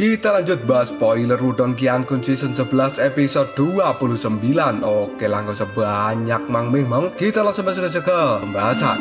Kita lanjut bahas spoiler Wudong Qiankun Season 11 episode 29. Oke, langsung sebanyak Mang Ming, kita langsung masuk aja ke pembahasan.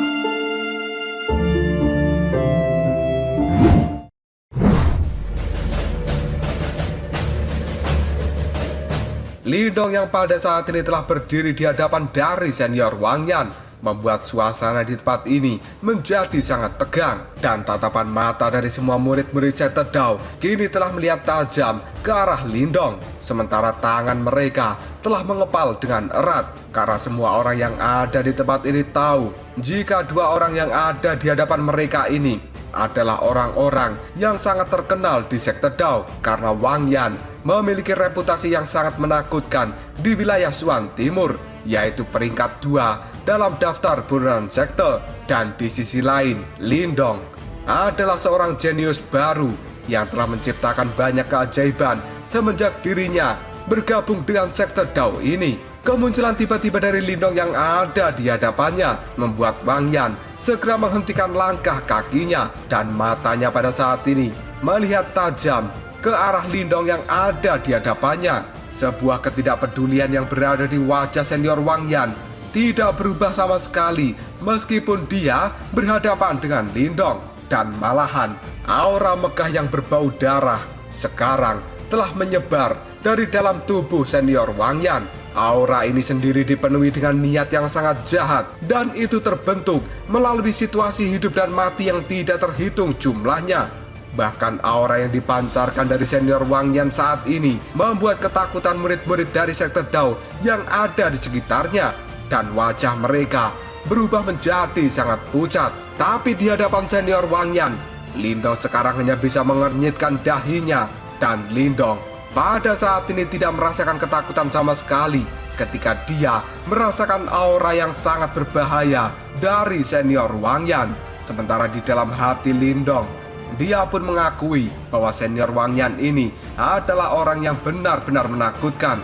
Lindong yang pada saat ini telah berdiri di hadapan dari senior Wang Yan membuat suasana di tempat ini menjadi sangat tegang, dan tatapan mata dari semua murid-murid sekte Dao kini telah melihat tajam ke arah Lindong, sementara tangan mereka telah mengepal dengan erat karena semua orang yang ada di tempat ini tahu jika dua orang yang ada di hadapan mereka ini adalah orang-orang yang sangat terkenal di sekte Dao, karena Wang Yan memiliki reputasi yang sangat menakutkan di wilayah Xuan Timur, yaitu peringkat 2 dalam daftar buronan sekte. Dan di sisi lain, Lindong adalah seorang jenius baru yang telah menciptakan banyak keajaiban semenjak dirinya bergabung dengan sekte Dao ini. Kemunculan tiba-tiba dari Lindong yang ada di hadapannya membuat Wang Yan segera menghentikan langkah kakinya, dan matanya pada saat ini melihat tajam ke arah Lindong yang ada di hadapannya. Sebuah ketidakpedulian yang berada di wajah senior Wang Yan tidak berubah sama sekali meskipun dia berhadapan dengan Lindong, dan malahan aura megah yang berbau darah sekarang telah menyebar dari dalam tubuh senior Wang Yan. Aura ini sendiri dipenuhi dengan niat yang sangat jahat, dan itu terbentuk melalui situasi hidup dan mati yang tidak terhitung jumlahnya. Bahkan aura yang dipancarkan dari senior Wang Yan saat ini membuat ketakutan murid-murid dari sekte Dao yang ada di sekitarnya, dan wajah mereka berubah menjadi sangat pucat. Tapi di hadapan senior Wang Yan, Lindong sekarang hanya bisa mengernyitkan dahinya, dan Lindong pada saat ini tidak merasakan ketakutan sama sekali ketika dia merasakan aura yang sangat berbahaya dari senior Wang Yan. Sementara di dalam hati Lindong, dia pun mengakui bahwa senior Wang Yan ini adalah orang yang benar-benar menakutkan.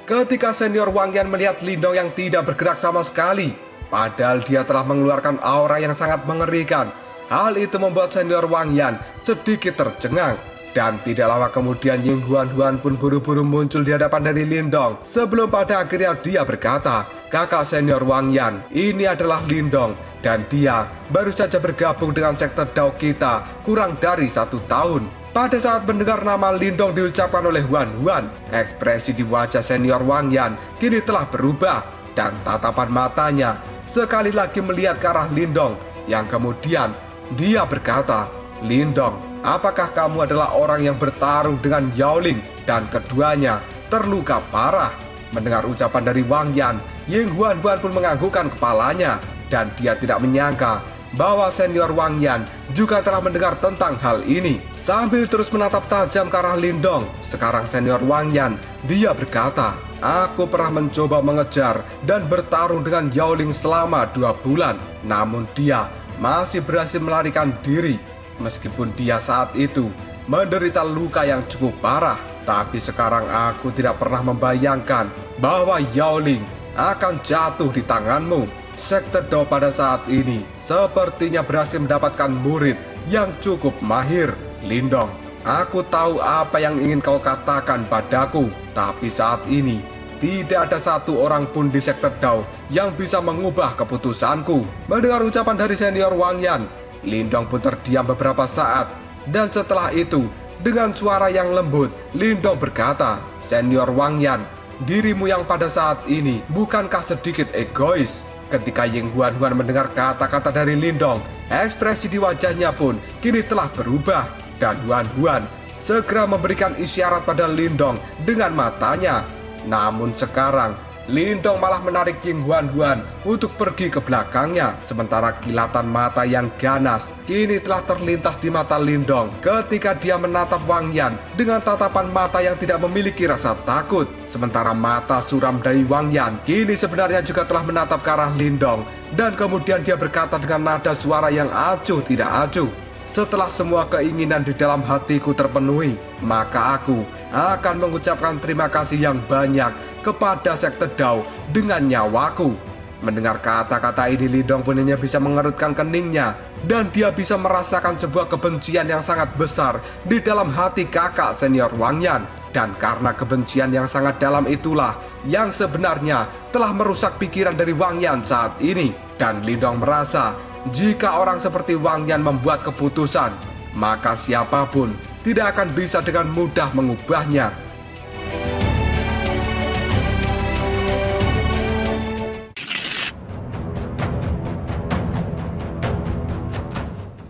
Ketika senior Wang Yan melihat Lindong yang tidak bergerak sama sekali, padahal dia telah mengeluarkan aura yang sangat mengerikan, hal itu membuat senior Wang Yan sedikit tercengang. Dan tidak lama kemudian Ying Huan pun buru-buru muncul di hadapan dari Lindong, sebelum pada akhirnya dia berkata, "Kakak senior Wang Yan, ini adalah Lindong, dan dia baru saja bergabung dengan sekte Dao kita kurang dari 1 tahun." Pada saat mendengar nama Lindong diucapkan oleh Huan, ekspresi di wajah senior Wang Yan kini telah berubah, dan tatapan matanya sekali lagi melihat ke arah Lindong, yang kemudian dia berkata, "Lindong, apakah kamu adalah orang yang bertarung dengan Yaoling?" Dan keduanya terluka parah. Mendengar ucapan dari Wang Yan, Ying Huan pun menganggukkan kepalanya, dan dia tidak menyangka bahwa senior Wang Yan juga telah mendengar tentang hal ini. Sambil terus menatap tajam ke arah Lindong, sekarang senior Wang Yan, dia berkata, "Aku pernah mencoba mengejar dan bertarung dengan Yaoling selama 2 bulan, namun dia masih berhasil melarikan diri. Meskipun dia saat itu menderita luka yang cukup parah, tapi sekarang aku tidak pernah membayangkan bahwa Yaoling akan jatuh di tanganmu. Sekte Dao pada saat ini sepertinya berhasil mendapatkan murid yang cukup mahir. Lindong, aku tahu apa yang ingin kau katakan padaku, tapi saat ini tidak ada satu orang pun di sekte Dao yang bisa mengubah keputusanku." Mendengar ucapan dari senior Wang Yan, Lindong pun terdiam beberapa saat, dan setelah itu dengan suara yang lembut Lindong berkata, "Senior Wang Yan, dirimu yang pada saat ini bukankah sedikit egois?" Ketika Ying Huan mendengar kata-kata dari Lindong, ekspresi di wajahnya pun kini telah berubah, dan Huan segera memberikan isyarat pada Lindong dengan matanya. Namun sekarang Lindong malah menarik Ying Huan untuk pergi ke belakangnya, sementara kilatan mata yang ganas kini telah terlintas di mata Lindong ketika dia menatap Wang Yan dengan tatapan mata yang tidak memiliki rasa takut. Sementara mata suram dari Wang Yan kini sebenarnya juga telah menatap ke arah Lindong, dan kemudian dia berkata dengan nada suara yang acuh tidak acuh, "Setelah semua keinginan di dalam hatiku terpenuhi, maka aku akan mengucapkan terima kasih yang banyak kepada Sekte Dao dengan nyawaku. Mendengar kata-kata ini, Lindong pun hanya bisa mengerutkan keningnya dan dia bisa merasakan sebuah kebencian yang sangat besar di dalam hati kakak senior Wang Yan. Dan karena kebencian yang sangat dalam itulah yang sebenarnya telah merusak pikiran dari Wang Yan saat ini. Dan Lindong merasa jika orang seperti Wang Yan membuat keputusan, maka siapapun tidak akan bisa dengan mudah mengubahnya.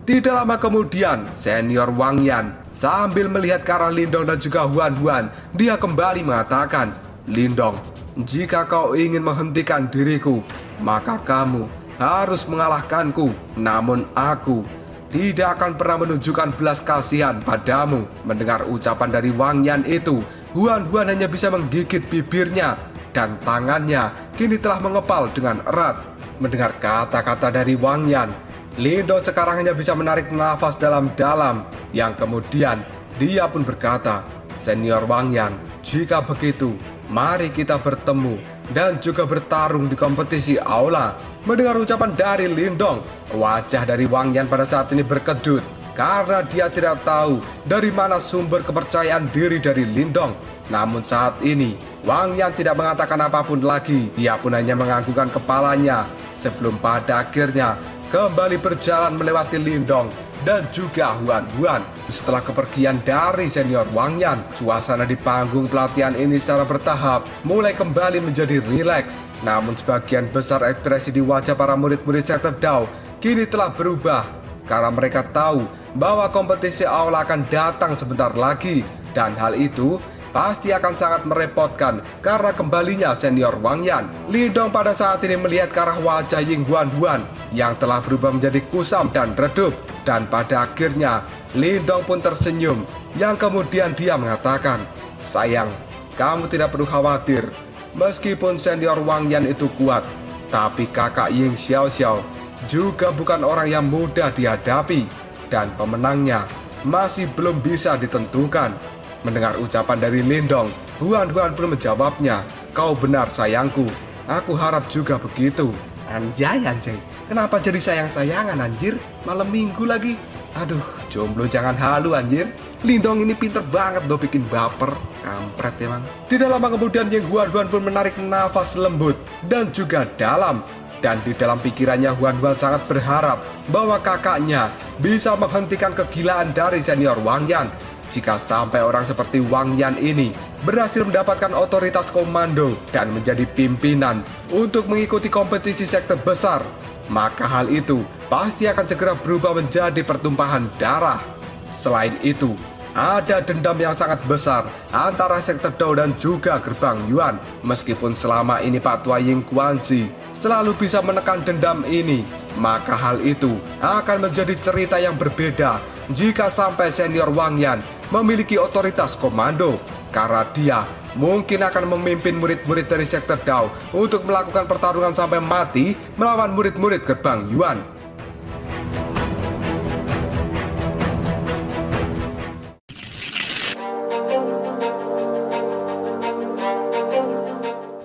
Tidak lama kemudian, senior Wang Yan sambil melihat ke arah Lindong dan juga Huan Huan, dia kembali mengatakan, "Lindong, jika kau ingin menghentikan diriku, maka kamu harus mengalahkanku. Namun aku tidak akan pernah menunjukkan belas kasihan padamu." Mendengar ucapan dari Wang Yan itu, Huan Huan hanya bisa menggigit bibirnya dan tangannya kini telah mengepal dengan erat. Mendengar kata-kata dari Wang Yan, Lindong sekarang hanya bisa menarik nafas dalam-dalam. Yang kemudian dia pun berkata, "Senior Wang Yan, jika begitu, mari kita bertemu dan juga bertarung di kompetisi aula." Mendengar ucapan dari Lindong, wajah dari Wang Yan pada saat ini berkedut karena dia tidak tahu dari mana sumber kepercayaan diri dari Lindong. Namun saat ini Wang Yan tidak mengatakan apapun lagi. Dia pun hanya menganggukkan kepalanya sebelum pada akhirnya kembali berjalan melewati Lindong dan juga Huan Huan. Setelah kepergian dari senior Wang Yan, suasana di panggung pelatihan ini secara bertahap mulai kembali menjadi rileks. Namun sebagian besar ekspresi di wajah para murid-murid Sekte Dao kini telah berubah karena mereka tahu bahwa kompetisi aula akan datang sebentar lagi. Dan hal itu pasti akan sangat merepotkan karena kembalinya senior Wang Yan. Lindong pada saat ini melihat ke arah wajah Ying Huan Huan yang telah berubah menjadi kusam dan redup. Dan pada akhirnya Lindong pun tersenyum yang kemudian dia mengatakan, "Sayang, kamu tidak perlu khawatir. Meskipun senior Wang Yan itu kuat, tapi kakak Ying Xiao Xiao juga bukan orang yang mudah dihadapi dan pemenangnya masih belum bisa ditentukan." Mendengar ucapan dari Lindong, Huan Huan pun menjawabnya, "Kau benar sayangku, aku harap juga begitu." Anjay, kenapa jadi sayang-sayangan anjir? Malam minggu lagi. Aduh, jomblo jangan halu anjir. Lindong ini pinter banget loh bikin baper. Kampret emang. Tidak lama kemudian Ying Huan Huan pun menarik nafas lembut dan juga dalam. Dan di dalam pikirannya Huan Huan sangat berharap bahwa kakaknya bisa menghentikan kegilaan dari senior Wang Yan. Jika sampai orang seperti Wang Yan ini berhasil mendapatkan otoritas komando dan menjadi pimpinan untuk mengikuti kompetisi sekte besar, maka hal itu pasti akan segera berubah menjadi pertumpahan darah. Selain itu, ada dendam yang sangat besar antara Sekte Dao dan juga Gerbang Yuan. Meskipun selama ini Pak Tua Ying Kuanzi selalu bisa menekan dendam ini, maka hal itu akan menjadi cerita yang berbeda jika sampai senior Wang Yan memiliki otoritas komando, karena dia mungkin akan memimpin murid-murid dari Sekte Dao untuk melakukan pertarungan sampai mati melawan murid-murid Gerbang Yuan.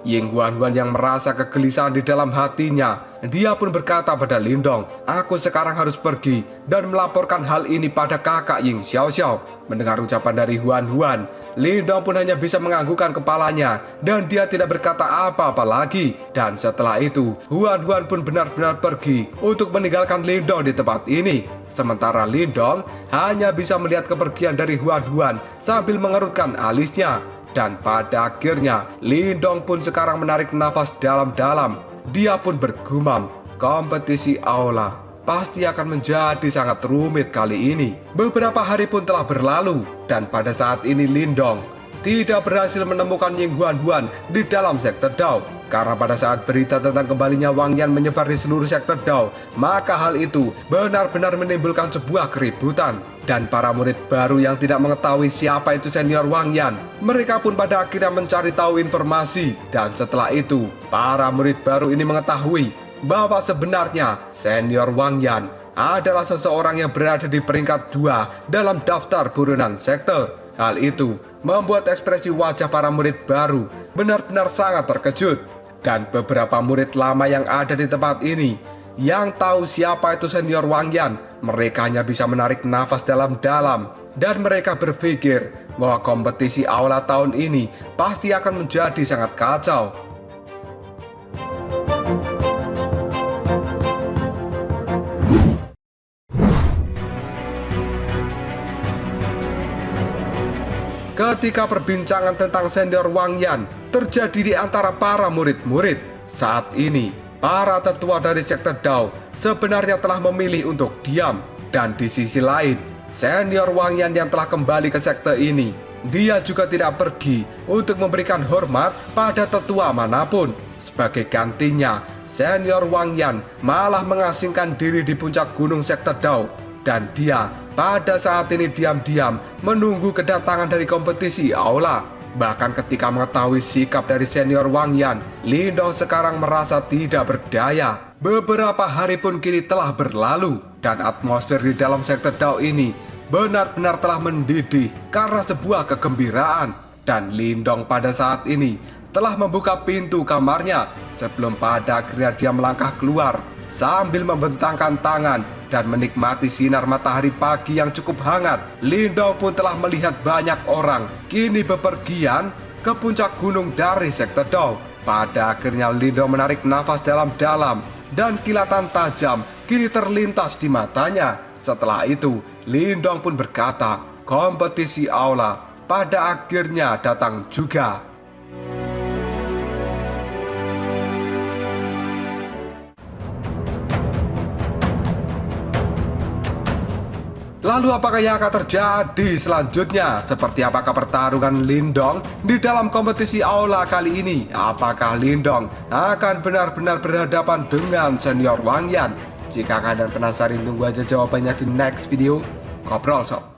Ying Huan Huan yang merasa kegelisahan di dalam hatinya, dia pun berkata pada Lindong, "Aku sekarang harus pergi dan melaporkan hal ini pada kakak Ying Xiao Xiao." Mendengar ucapan dari Huan Huan, Lindong pun hanya bisa menganggukkan kepalanya dan dia tidak berkata apa-apa lagi. Dan setelah itu, Huan Huan pun benar-benar pergi untuk meninggalkan Lindong di tempat ini. Sementara Lindong hanya bisa melihat kepergian dari Huan Huan sambil mengerutkan alisnya. Dan pada akhirnya, Lindong pun sekarang menarik nafas dalam-dalam. Dia pun bergumam, kompetisi aula pasti akan menjadi sangat rumit kali ini. Beberapa hari pun telah berlalu, dan pada saat ini Lindong tidak berhasil menemukan Ying Huan Huan di dalam Sekte Dao. Karena pada saat berita tentang kembalinya Wang Yan menyebar di seluruh Sekte Dao, maka hal itu benar-benar menimbulkan sebuah keributan. Dan para murid baru yang tidak mengetahui siapa itu senior Wang Yan, mereka pun pada akhirnya mencari tahu informasi. Dan setelah itu, para murid baru ini mengetahui bahwa sebenarnya senior Wang Yan adalah seseorang yang berada di peringkat 2 dalam daftar buronan sekte. Hal itu membuat ekspresi wajah para murid baru benar-benar sangat terkejut. Dan beberapa murid lama yang ada di tempat ini yang tahu siapa itu senior Wang Yan, mereka hanya bisa menarik nafas dalam-dalam dan mereka berpikir bahwa kompetisi aula tahun ini pasti akan menjadi sangat kacau. Ketika perbincangan tentang senior Wang Yan terjadi di antara para murid-murid, saat ini para tetua dari sekte Dao sebenarnya telah memilih untuk diam. Dan di sisi lain, senior Wang Yan yang telah kembali ke sekte ini, dia juga tidak pergi untuk memberikan hormat pada tetua manapun. Sebagai gantinya, senior Wang Yan malah mengasingkan diri di puncak gunung sekte Dao. Dan dia pada saat ini diam-diam menunggu kedatangan dari kompetisi aula. Bahkan ketika mengetahui sikap dari senior Wang Yan, Lindong sekarang merasa tidak berdaya. Beberapa hari pun kini telah berlalu dan atmosfer di dalam sekte Dao ini benar-benar telah mendidih karena sebuah kegembiraan. Dan Lindong pada saat ini telah membuka pintu kamarnya sebelum pada akhirnya dia melangkah keluar sambil membentangkan tangan dan menikmati sinar matahari pagi yang cukup hangat. Lindong pun telah melihat banyak orang kini bepergian ke puncak gunung dari sekte Dao. Pada akhirnya Lindong menarik nafas dalam-dalam dan kilatan tajam kini terlintas di matanya. Setelah itu Lindong pun berkata, kompetisi aula pada akhirnya datang juga. Lalu apakah yang akan terjadi selanjutnya? Seperti apakah pertarungan Lindong di dalam kompetisi aula kali ini? Apakah Lindong akan benar-benar berhadapan dengan senior Wang Yan? Jika kalian penasaran, tunggu aja jawabannya di next video. Ngobrol sob.